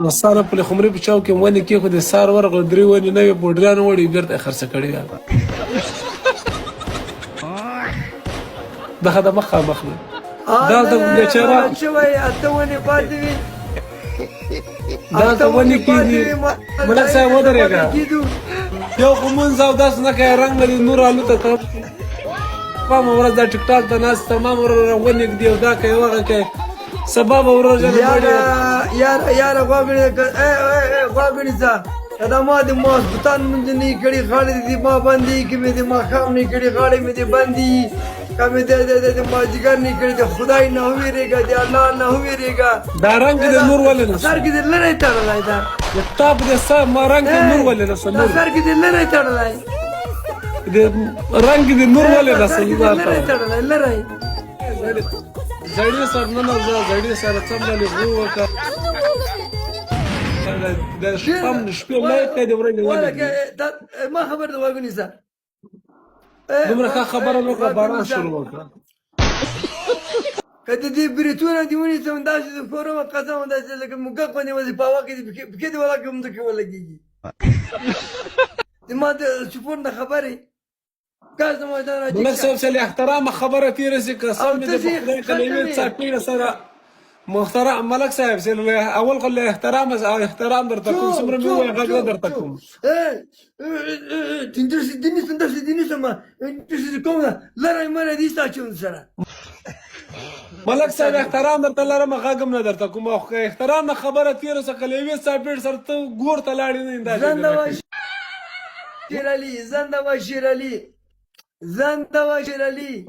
ساره په خمرې په چاو کې ونې کېښودې سار ورغله 3 ونې نوې بوډرانو وړې بېرته یې خرڅه کړې دغه د مخامخ دی دا د بیچاره دا ته ونې کېږي ملک صاحب ودرېږه یو خو مونځ او داس نه کوې رنګ لري نور الوته ته تمامه ورځ دا ټیک ټاک ته ناست تمامه ورځ ونې ږدي او دا کوې هغه کوې سبا به ورځ یاره غواګڼي ځه دا ما د ماسپتان مونځ نه یې کړي غاړې دې ما بندې که مې د ماښام نه یې کړي غاړې مې دې بندې که مې د مازدیګر نه یې کړي د خدای نه ووېرېږه د الله نه ووېرېږه دا رنګ دې نور ولې نه سر کې دې لرې تړلی ده تا په دې ما رنګ دې نور ولې نه سر کې دې لرې تړلی رنګ دې نور ولې نه لرې تړلی لرې زړې سر نه زړې سره څملې غو وکړه د شپې لایقه د ورځې ولګي ما خبر د واګونی سره دومره ښه خبره نه وکړه باران شروع وکړه که د دې بریتونه دې ونیسم داسې د کورم قسم داسې لکه موږک باندې وځي په هوا کې پښې دې ولاکې مځکې ولګېږي ما د شپون نه خبرې ملک صاحب چې له احترامه خبره تېره شي قسم مې د خدای کلمې څاپېړه سره محترم ملک صاحب چې اول خو له احترام درته کوم څومره مې ووایه غږ نه درته کوم ملک صاحب احترام درته لرم غږ هم نه درته کوم او احترام نه خبره تېره شي که له یوې څاپېړ سره ته ګور ته لاړې نه شیر علي زنده باد شیر علي